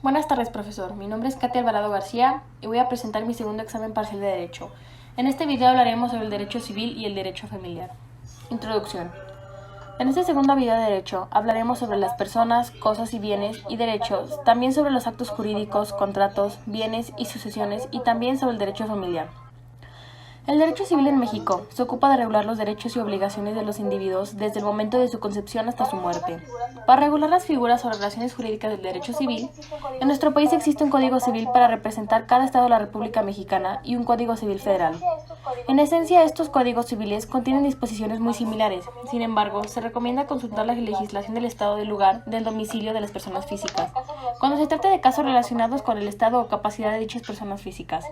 Buenas tardes, profesor. Mi nombre es Katia Alvarado García y voy a presentar mi segundo examen parcial de Derecho. En este video hablaremos sobre el derecho civil y el derecho familiar. Introducción. En este segundo video de Derecho hablaremos sobre las personas, cosas y bienes y derechos, también sobre los actos jurídicos, contratos, bienes y sucesiones y también sobre el derecho familiar. El derecho civil en México se ocupa de regular los derechos y obligaciones de los individuos desde el momento de su concepción hasta su muerte. Para regular las figuras o relaciones jurídicas del derecho civil, en nuestro país existe un Código Civil para representar cada estado de la República Mexicana y un Código Civil federal. En esencia, estos códigos civiles contienen disposiciones muy similares. Sin embargo, se recomienda consultar la legislación del estado del lugar del domicilio de las personas físicas, cuando se trate de casos relacionados con el estado o capacidad de dichas personas físicas.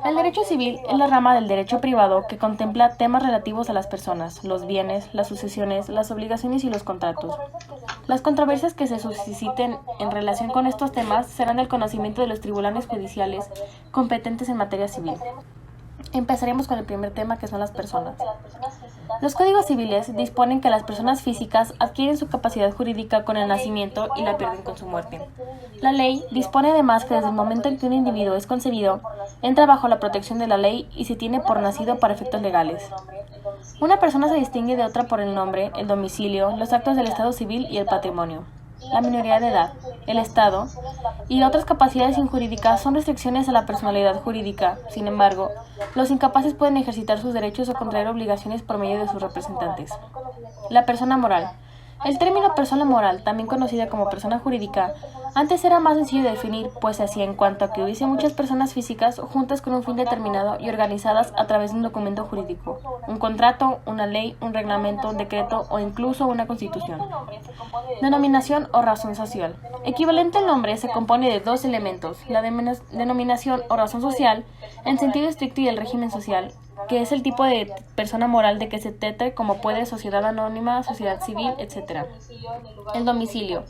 El derecho civil es la rama del derecho privado que contempla temas relativos a las personas, los bienes, las sucesiones, las obligaciones y los contratos. Las controversias que se susciten en relación con estos temas serán del conocimiento de los tribunales judiciales competentes en materia civil. Empezaremos con el primer tema, que son las personas. Los códigos civiles disponen que las personas físicas adquieren su capacidad jurídica con el nacimiento y la pierden con su muerte. La ley dispone además que desde el momento en que un individuo es concebido, entra bajo la protección de la ley y se tiene por nacido para efectos legales. Una persona se distingue de otra por el nombre, el domicilio, los actos del estado civil y el patrimonio. La minoría de edad, el estado y otras capacidades injurídicas son restricciones a la personalidad jurídica. Sin embargo, los incapaces pueden ejercitar sus derechos o contraer obligaciones por medio de sus representantes. La persona moral. El término persona moral, también conocida como persona jurídica, antes era más sencillo de definir, pues se hacía en cuanto a que hubiese muchas personas físicas juntas con un fin determinado y organizadas a través de un documento jurídico, un contrato, una ley, un reglamento, un decreto o incluso una constitución. Denominación o razón social. Equivalente al nombre se compone de dos elementos, la denominación o razón social, en sentido estricto, y el régimen social, que es el tipo de persona moral de que se trate, como puede sociedad anónima, sociedad civil, etc. El domicilio.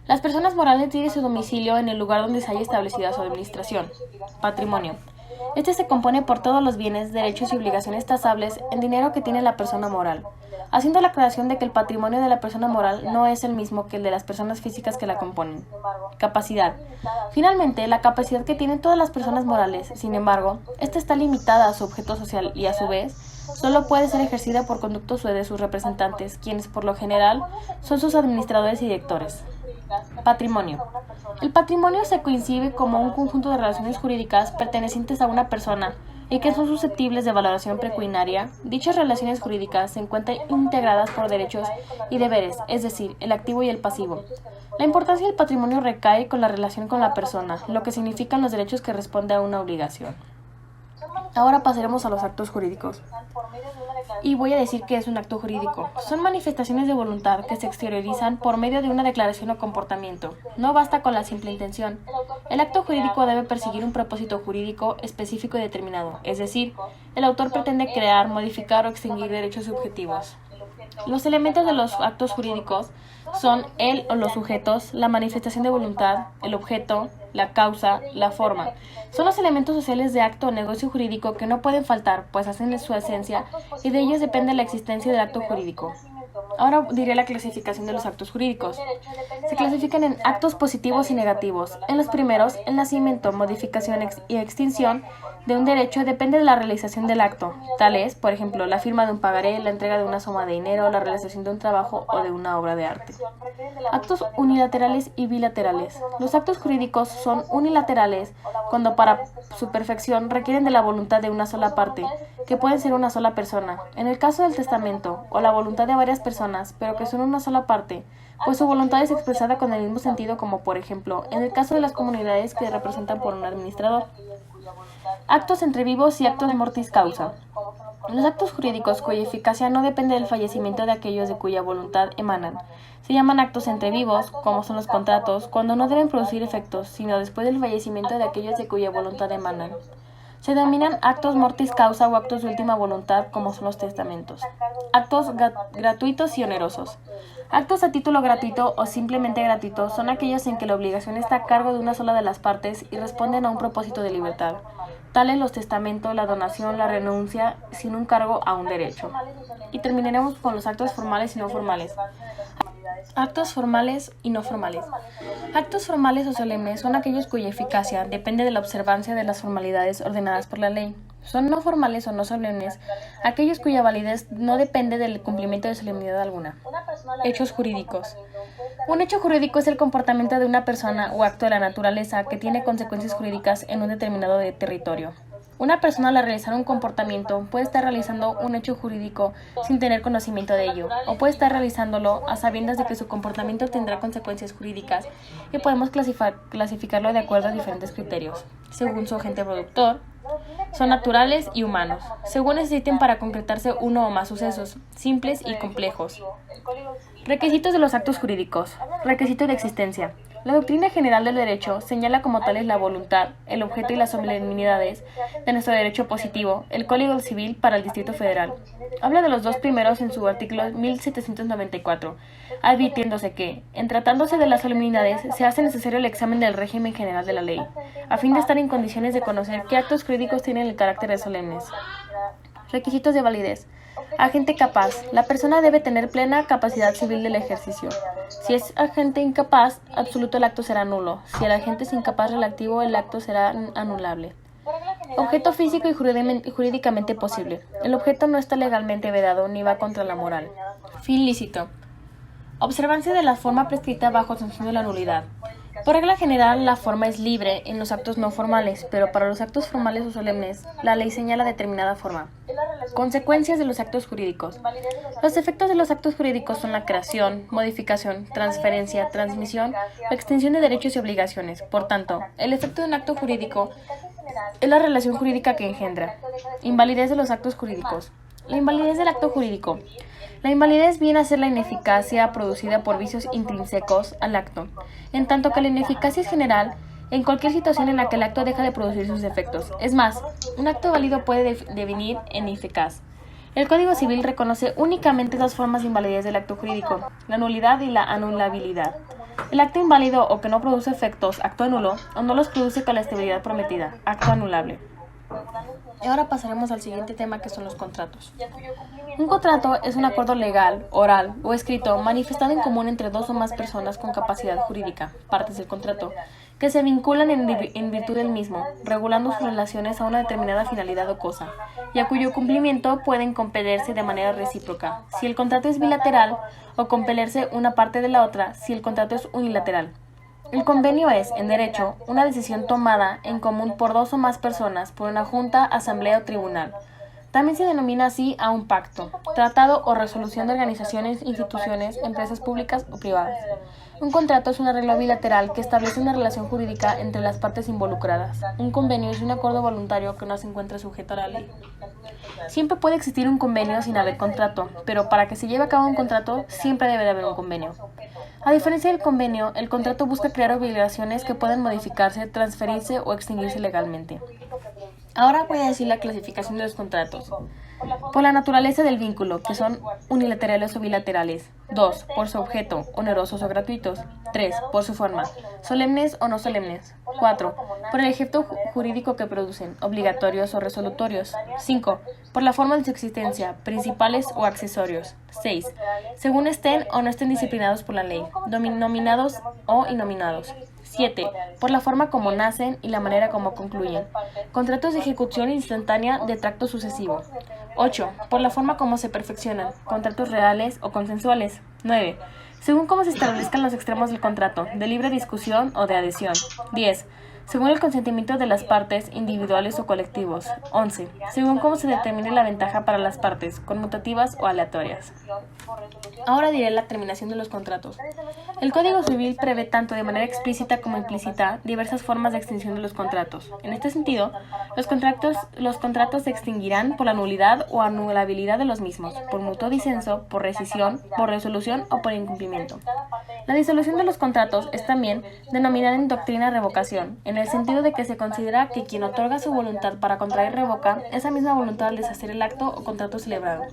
Las personas morales tienen su domicilio en el lugar donde se haya establecida su administración. Patrimonio. Este se compone por todos los bienes, derechos y obligaciones tasables en dinero que tiene la persona moral, haciendo la aclaración de que el patrimonio de la persona moral no es el mismo que el de las personas físicas que la componen. Capacidad. Finalmente, la capacidad que tienen todas las personas morales, sin embargo, esta está limitada a su objeto social y, a su vez, solo puede ser ejercida por conductos de sus representantes, quienes por lo general son sus administradores y directores. Patrimonio. El patrimonio se concibe como un conjunto de relaciones jurídicas pertenecientes a una persona y que son susceptibles de valoración pecuniaria. Dichas relaciones jurídicas se encuentran integradas por derechos y deberes, es decir, el activo y el pasivo. La importancia del patrimonio recae con la relación con la persona, lo que significan los derechos que responden a una obligación. Ahora pasaremos a los actos jurídicos. Y voy a decir que es un acto jurídico. Son manifestaciones de voluntad que se exteriorizan por medio de una declaración o comportamiento. No basta con la simple intención. El acto jurídico debe perseguir un propósito jurídico específico y determinado, es decir, el autor pretende crear, modificar o extinguir derechos subjetivos. Los elementos de los actos jurídicos son el o los sujetos, la manifestación de voluntad, el objeto, la causa, la forma. Son los elementos sociales de acto o negocio jurídico que no pueden faltar, pues hacen su esencia y de ellos depende la existencia del acto jurídico. Ahora diré la clasificación de los actos jurídicos. Se clasifican en actos positivos y negativos. En los primeros, el nacimiento, modificación y extinción de un derecho depende de la realización del acto. Tal es, por ejemplo, la firma de un pagaré, la entrega de una suma de dinero, la realización de un trabajo o de una obra de arte. Actos unilaterales y bilaterales. Los actos jurídicos son unilaterales cuando para su perfección requieren de la voluntad de una sola parte, que puede ser una sola persona. En el caso del testamento, o la voluntad de varias personas, pero que son una sola parte, pues su voluntad es expresada con el mismo sentido, como por ejemplo, en el caso de las comunidades que representan por un administrador. Actos entre vivos y actos mortis causa. Los actos jurídicos cuya eficacia no depende del fallecimiento de aquellos de cuya voluntad emanan se llaman actos entre vivos, como son los contratos, cuando no deben producir efectos, sino después del fallecimiento de aquellos de cuya voluntad emanan. Se denominan actos mortis causa o actos de última voluntad, como son los testamentos. Actos gratuitos y onerosos. Actos a título gratuito o simplemente gratuito son aquellos en que la obligación está a cargo de una sola de las partes y responden a un propósito de libertad. Tales los testamentos, la donación, la renuncia, sin un cargo a un derecho. Y terminaremos con los actos formales y no formales. Actos formales y no formales. Actos formales o solemnes son aquellos cuya eficacia depende de la observancia de las formalidades ordenadas por la ley. Son no formales o no solemnes aquellos cuya validez no depende del cumplimiento de solemnidad alguna. Hechos jurídicos. Un hecho jurídico es el comportamiento de una persona o acto de la naturaleza que tiene consecuencias jurídicas en un determinado territorio. Una persona al realizar un comportamiento puede estar realizando un hecho jurídico sin tener conocimiento de ello, o puede estar realizándolo a sabiendas de que su comportamiento tendrá consecuencias jurídicas y podemos clasificarlo de acuerdo a diferentes criterios, según su agente productor, son naturales y humanos, según necesiten para concretarse uno o más sucesos, simples y complejos. Requisitos de los actos jurídicos. Requisito de existencia. La doctrina general del derecho señala como tales la voluntad, el objeto y las solemnidades de nuestro derecho positivo, el Código Civil para el Distrito Federal. Habla de los dos primeros en su artículo 1794, advirtiéndose que, en tratándose de las solemnidades, se hace necesario el examen del régimen general de la ley, a fin de estar en condiciones de conocer qué actos jurídicos tienen el carácter de solemnes. Requisitos de validez. Agente capaz. La persona debe tener plena capacidad civil del ejercicio. Si es agente incapaz absoluto, el acto será nulo. Si el agente es incapaz relativo, el acto será anulable. Objeto físico y jurídicamente posible. El objeto no está legalmente vedado ni va contra la moral. Fin lícito. Observancia de la forma prescrita bajo sanción de la nulidad. Por regla general, la forma es libre en los actos no formales, pero para los actos formales o solemnes, la ley señala determinada forma. Consecuencias de los actos jurídicos. Los efectos de los actos jurídicos son la creación, modificación, transferencia, transmisión o extinción de derechos y obligaciones. Por tanto, el efecto de un acto jurídico es la relación jurídica que engendra. Invalidez de los actos jurídicos. La invalidez del acto jurídico. La invalidez viene a ser la ineficacia producida por vicios intrínsecos al acto, en tanto que la ineficacia es general en cualquier situación en la que el acto deja de producir sus efectos. Es más, un acto válido puede devenir ineficaz. El Código Civil reconoce únicamente dos formas de invalidez del acto jurídico, la nulidad y la anulabilidad. El acto inválido o que no produce efectos, acto nulo, o no los produce con la estabilidad prometida, acto anulable. Y ahora pasaremos al siguiente tema, que son los contratos. Un contrato es un acuerdo legal, oral o escrito manifestado en común entre dos o más personas con capacidad jurídica, partes del contrato, que se vinculan en virtud del mismo, regulando sus relaciones a una determinada finalidad o cosa, y a cuyo cumplimiento pueden compelerse de manera recíproca, si el contrato es bilateral, o compelerse una parte de la otra, si el contrato es unilateral. El convenio es, en derecho, una decisión tomada en común por dos o más personas por una junta, asamblea o tribunal. También se denomina así a un pacto, tratado o resolución de organizaciones, instituciones, empresas públicas o privadas. Un contrato es un arreglo bilateral que establece una relación jurídica entre las partes involucradas. Un convenio es un acuerdo voluntario que no se encuentra sujeto a la ley. Siempre puede existir un convenio sin haber contrato, pero para que se lleve a cabo un contrato siempre debe de haber un convenio. A diferencia del convenio, el contrato busca crear obligaciones que pueden modificarse, transferirse o extinguirse legalmente. Ahora voy a decir la clasificación de los contratos. Por la naturaleza del vínculo, que son unilaterales o bilaterales. 2. Por su objeto, onerosos o gratuitos. 3. Por su forma, solemnes o no solemnes. 4. Por el efecto jurídico que producen, obligatorios o resolutorios. 5. Por la forma de su existencia, principales o accesorios. 6. Según estén o no estén disciplinados por la ley, nominados o innominados. 7. Por la forma como nacen y la manera como concluyen. Contratos de ejecución instantánea de tracto sucesivo. 8. Por la forma como se perfeccionan. Contratos reales o consensuales. 9. Según cómo se establezcan los extremos del contrato, de libre discusión o de adhesión. 10. Según el consentimiento de las partes, individuales o colectivos. 11. Según cómo se determine la ventaja para las partes, conmutativas o aleatorias. Ahora diré la terminación de los contratos. El Código Civil prevé tanto de manera explícita como implícita diversas formas de extinción de los contratos. En este sentido, los contratos se extinguirán por la nulidad o anulabilidad de los mismos, por mutuo disenso, por rescisión, por resolución o por incumplimiento. La disolución de los contratos es también denominada en doctrina revocación, en el sentido de que se considera que quien otorga su voluntad para contraer revoca esa misma voluntad al deshacer el acto o contrato celebrado.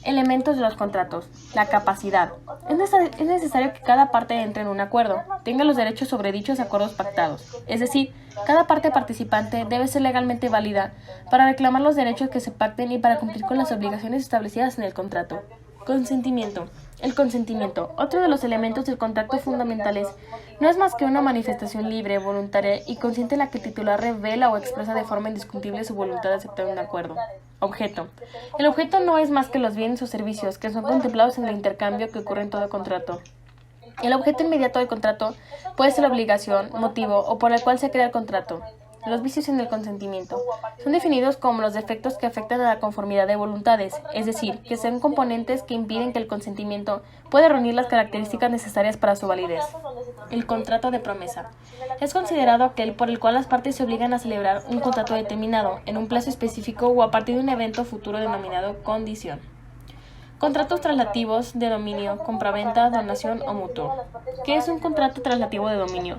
Elementos de los contratos. La capacidad. Es necesario que cada parte entre en un acuerdo, tenga los derechos sobre dichos acuerdos pactados. Es decir, cada parte participante debe ser legalmente válida para reclamar los derechos que se pacten y para cumplir con las obligaciones establecidas en el contrato. Consentimiento. El consentimiento, otro de los elementos del contrato fundamentales, no es más que una manifestación libre, voluntaria y consciente en la que el titular revela o expresa de forma indiscutible su voluntad de aceptar un acuerdo. Objeto. El objeto no es más que los bienes o servicios que son contemplados en el intercambio que ocurre en todo contrato. El objeto inmediato del contrato puede ser la obligación, motivo o por el cual se crea el contrato. Los vicios en el consentimiento son definidos como los defectos que afectan a la conformidad de voluntades, es decir, que son componentes que impiden que el consentimiento pueda reunir las características necesarias para su validez. El contrato de promesa es considerado aquel por el cual las partes se obligan a celebrar un contrato determinado en un plazo específico o a partir de un evento futuro denominado condición. Contratos traslativos de dominio, compraventa, donación o mutuo. ¿Qué es un contrato traslativo de dominio?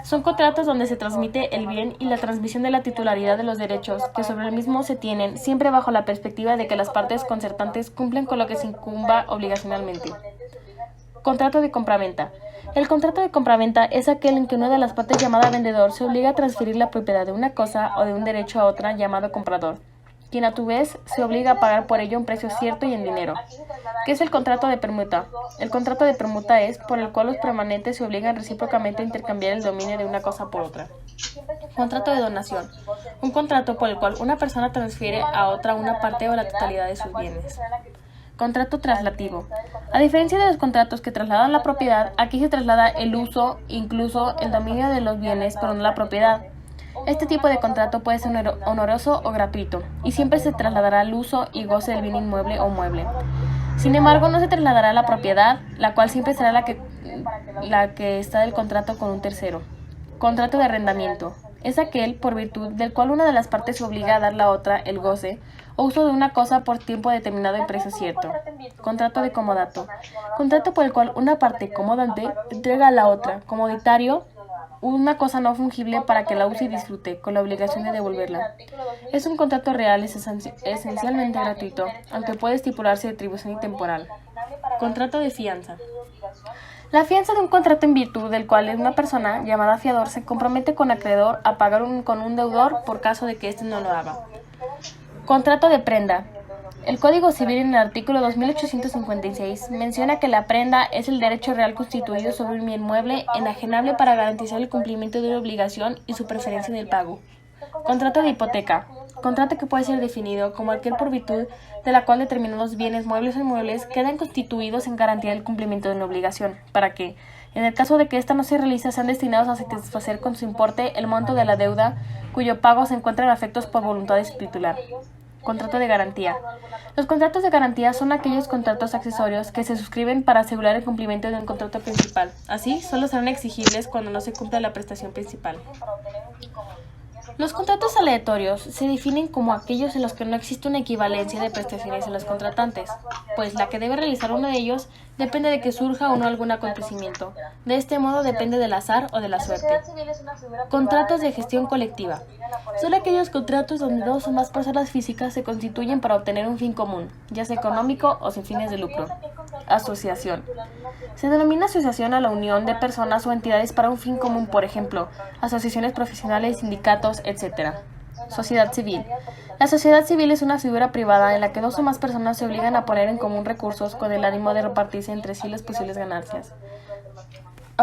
Son contratos donde se transmite el bien y la transmisión de la titularidad de los derechos que sobre el mismo se tienen, siempre bajo la perspectiva de que las partes concertantes cumplen con lo que se incumba obligacionalmente. Contrato de compraventa. El contrato de compraventa es aquel en que una de las partes llamada vendedor se obliga a transferir la propiedad de una cosa o de un derecho a otra llamado comprador, quien a tu vez se obliga a pagar por ello un precio cierto y en dinero. ¿Qué es el contrato de permuta? El contrato de permuta es por el cual los permanentes se obligan recíprocamente a intercambiar el dominio de una cosa por otra. Contrato de donación. Un contrato por el cual una persona transfiere a otra una parte o la totalidad de sus bienes. Contrato traslativo. A diferencia de los contratos que trasladan la propiedad, aquí se traslada el uso, incluso el dominio de los bienes, pero no la propiedad. Este tipo de contrato puede ser honoroso o gratuito, y siempre se trasladará el uso y goce del bien inmueble o mueble. Sin embargo, no se trasladará la propiedad, la cual siempre será la que está del contrato con un tercero. Contrato de arrendamiento. Es aquel, por virtud del cual una de las partes se obliga a dar a la otra el goce o uso de una cosa por tiempo determinado y precio cierto. Contrato de comodato. Contrato por el cual una parte comodante entrega a la otra, comoditario, una cosa no fungible para que la use y disfrute, con la obligación de devolverla. Es un contrato real, es esencialmente gratuito, aunque puede estipularse de atribución y temporal. Contrato de fianza. La fianza de un contrato en virtud del cual una persona, llamada fiador, se compromete con acreedor a pagar con un deudor por caso de que éste no lo haga. Contrato de prenda. El Código Civil en el artículo 2856 menciona que la prenda es el derecho real constituido sobre un bien mueble enajenable para garantizar el cumplimiento de una obligación y su preferencia en el pago. Contrato de hipoteca. Contrato que puede ser definido como aquel por virtud de la cual determinados bienes muebles o inmuebles quedan constituidos en garantía del cumplimiento de una obligación, para que, en el caso de que ésta no se realice, sean destinados a satisfacer con su importe el monto de la deuda cuyo pago se encuentra afectos por voluntad de su titular. Contrato de garantía. Los contratos de garantía son aquellos contratos accesorios que se suscriben para asegurar el cumplimiento de un contrato principal. Así, solo serán exigibles cuando no se cumpla la prestación principal. Los contratos aleatorios se definen como aquellos en los que no existe una equivalencia de prestaciones en los contratantes, pues la que debe realizar uno de ellos depende de que surja o no algún acontecimiento. De este modo depende del azar o de la suerte. Contratos de gestión colectiva. Son aquellos contratos donde dos o más personas físicas se constituyen para obtener un fin común, ya sea económico o sin fines de lucro. Asociación. Se denomina asociación a la unión de personas o entidades para un fin común, por ejemplo, asociaciones profesionales, sindicatos, etc. Sociedad civil. La sociedad civil es una figura privada en la que dos o más personas se obligan a poner en común recursos con el ánimo de repartirse entre sí las posibles ganancias.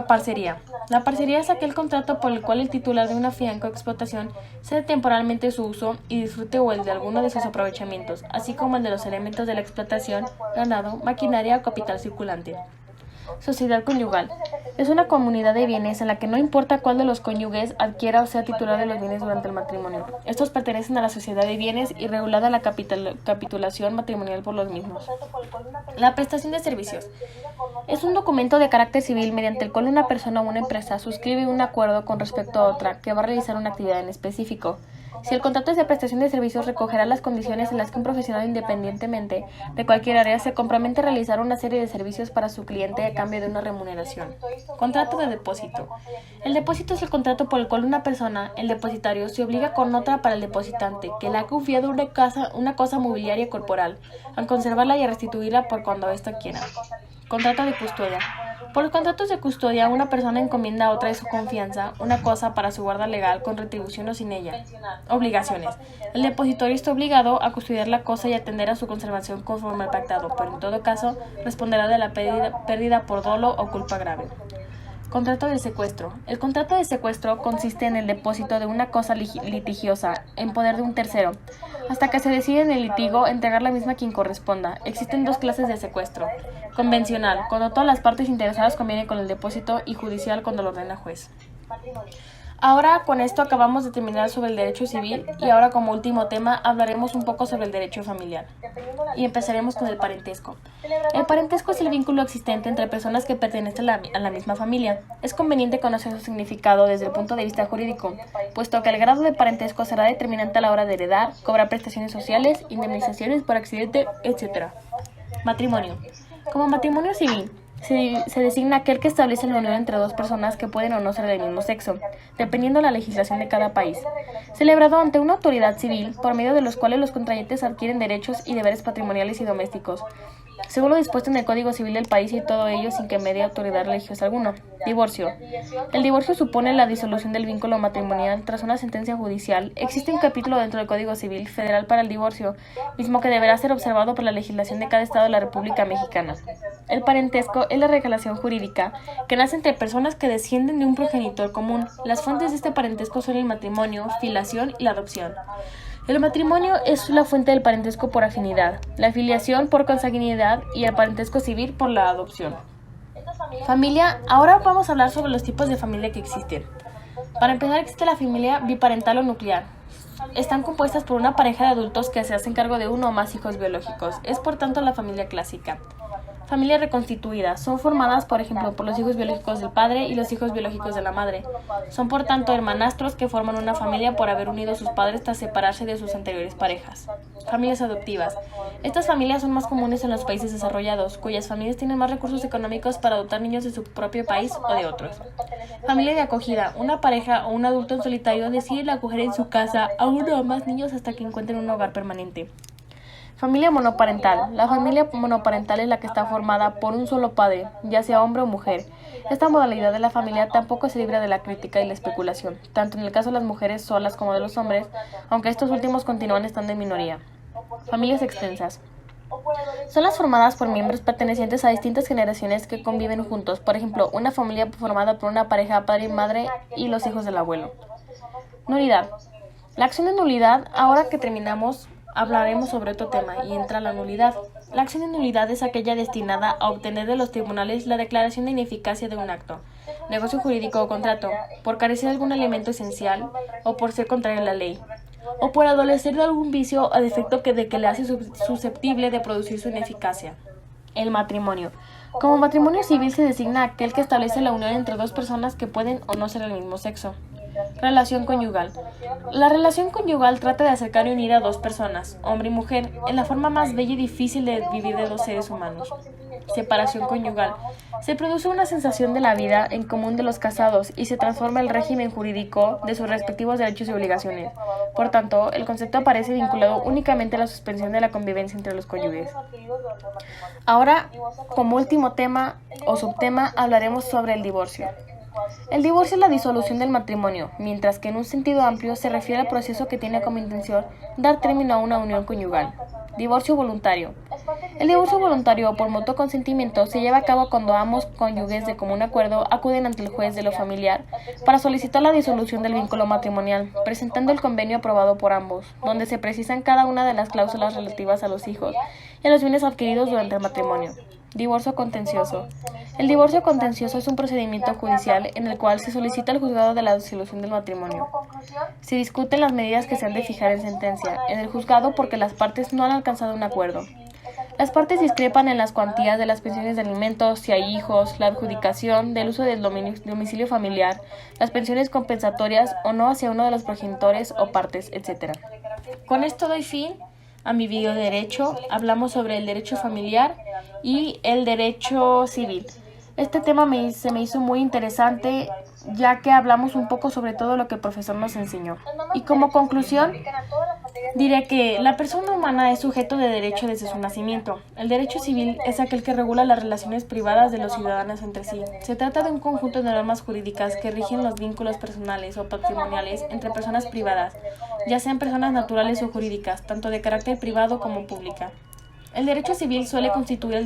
Parcería. La parcería es aquel contrato por el cual el titular de una finca o explotación cede temporalmente su uso y disfrute o el de alguno de sus aprovechamientos, así como el de los elementos de la explotación, ganado, maquinaria o capital circulante. Sociedad conyugal. Es una comunidad de bienes en la que no importa cuál de los cónyuges adquiera o sea titular de los bienes durante el matrimonio. Estos pertenecen a la sociedad de bienes y regulada la capitulación matrimonial por los mismos. La prestación de servicios. Es un documento de carácter civil mediante el cual una persona o una empresa suscribe un acuerdo con respecto a otra que va a realizar una actividad en específico. Si el contrato es de prestación de servicios, recogerá las condiciones en las que un profesional, independientemente de cualquier área, se compromete a realizar una serie de servicios para su cliente a cambio de una remuneración. Contrato de depósito. El depósito es el contrato por el cual una persona, el depositario, se obliga con otra para el depositante, que le ha confiado una cosa mobiliaria corporal, a conservarla y a restituirla por cuando ésta quiera. Contrato de custodia. Por los contratos de custodia, una persona encomienda a otra de su confianza una cosa para su guarda legal con retribución o sin ella. Obligaciones. El depositario está obligado a custodiar la cosa y atender a su conservación conforme al pactado, pero en todo caso responderá de la pérdida por dolo o culpa grave. Contrato de secuestro. El contrato de secuestro consiste en el depósito de una cosa litigiosa en poder de un tercero, hasta que se decide en el litigio entregar la misma a quien corresponda. Existen dos clases de secuestro: convencional, cuando todas las partes interesadas convienen con el depósito, y judicial, cuando lo ordena juez. Ahora con esto acabamos de terminar sobre el derecho civil y ahora como último tema hablaremos un poco sobre el derecho familiar. Y empezaremos con el parentesco. El parentesco es el vínculo existente entre personas que pertenecen a la misma familia. Es conveniente conocer su significado desde el punto de vista jurídico, puesto que el grado de parentesco será determinante a la hora de heredar, cobrar prestaciones sociales, indemnizaciones por accidente, etc. Matrimonio. Como matrimonio civil, se designa aquel que establece la unión entre dos personas que pueden o no ser del mismo sexo, dependiendo de la legislación de cada país, celebrado ante una autoridad civil, por medio de los cuales los contrayentes adquieren derechos y deberes patrimoniales y domésticos, según lo dispuesto en el Código Civil del país, y todo ello sin que medie autoridad religiosa alguna. Divorcio. El divorcio supone la disolución del vínculo matrimonial tras una sentencia judicial. Existe un capítulo dentro del Código Civil Federal para el divorcio, mismo que deberá ser observado por la legislación de cada estado de la República Mexicana. El parentesco es la relación jurídica que nace entre personas que descienden de un progenitor común. Las fuentes de este parentesco son el matrimonio, filiación y la adopción. El matrimonio es la fuente del parentesco por afinidad, la filiación por consanguinidad y el parentesco civil por la adopción. Familia. Ahora vamos a hablar sobre los tipos de familia que existen. Para empezar, existe la familia biparental o nuclear. Están compuestas por una pareja de adultos que se hacen cargo de uno o más hijos biológicos. Es por tanto la familia clásica. Familia reconstituida. Son formadas, por ejemplo, por los hijos biológicos del padre y los hijos biológicos de la madre. Son por tanto hermanastros que forman una familia por haber unido a sus padres tras separarse de sus anteriores parejas. Familias adoptivas. Estas familias son más comunes en los países desarrollados, cuyas familias tienen más recursos económicos para adoptar niños de su propio país o de otros. Familia de acogida. Una pareja o un adulto en solitario decide acoger en su casa a uno o más niños hasta que encuentren un hogar permanente. Familia monoparental. La familia monoparental es la que está formada por un solo padre, ya sea hombre o mujer. Esta modalidad de la familia tampoco se libra de la crítica y la especulación, tanto en el caso de las mujeres solas como de los hombres, aunque estos últimos continúan estando en minoría. Familias extensas. Son las formadas por miembros pertenecientes a distintas generaciones que conviven juntos, por ejemplo, una familia formada por una pareja, padre y madre y los hijos del abuelo. Nulidad. La acción de nulidad, ahora que terminamos, hablaremos sobre otro tema y entra la nulidad. La acción de nulidad es aquella destinada a obtener de los tribunales la declaración de ineficacia de un acto, negocio jurídico o contrato, por carecer de algún elemento esencial o por ser contrario a la ley, o por adolecer de algún vicio o defecto que le hace susceptible de producir su ineficacia. El matrimonio. Como matrimonio civil se designa aquel que establece la unión entre dos personas que pueden o no ser del mismo sexo. Relación conyugal. La relación conyugal trata de acercar y unir a dos personas, hombre y mujer, en la forma más bella y difícil de vivir de dos seres humanos. Separación conyugal. Se produce una sensación de la vida en común de los casados y se transforma el régimen jurídico de sus respectivos derechos y obligaciones. Por tanto, el concepto aparece vinculado únicamente a la suspensión de la convivencia entre los cónyuges. Ahora, como último tema o subtema, hablaremos sobre el divorcio. El divorcio es la disolución del matrimonio, mientras que en un sentido amplio se refiere al proceso que tiene como intención dar término a una unión conyugal. Divorcio voluntario. El divorcio voluntario o por mutuo consentimiento se lleva a cabo cuando ambos cónyuges de común acuerdo acuden ante el juez de lo familiar para solicitar la disolución del vínculo matrimonial, presentando el convenio aprobado por ambos, donde se precisan cada una de las cláusulas relativas a los hijos y a los bienes adquiridos durante el matrimonio. Divorcio contencioso. El divorcio contencioso es un procedimiento judicial en el cual se solicita al juzgado de la disolución del matrimonio. Se discuten las medidas que se han de fijar en sentencia en el juzgado porque las partes no han alcanzado un acuerdo. Las partes discrepan en las cuantías de las pensiones de alimentos, si hay hijos, la adjudicación del uso del domicilio familiar, las pensiones compensatorias o no hacia uno de los progenitores o partes, etc. Con esto doy fin a mi video de derecho. Hablamos sobre el derecho familiar y el derecho civil. Este tema se me hizo muy interesante, ya que hablamos un poco sobre todo lo que el profesor nos enseñó. Y como conclusión, Diré que la persona humana es sujeto de derecho desde su nacimiento. El derecho civil es aquel que regula las relaciones privadas de los ciudadanos entre sí. Se trata de un conjunto de normas jurídicas que rigen los vínculos personales o patrimoniales entre personas privadas, ya sean personas naturales o jurídicas, tanto de carácter privado como pública. El derecho civil suele constituir el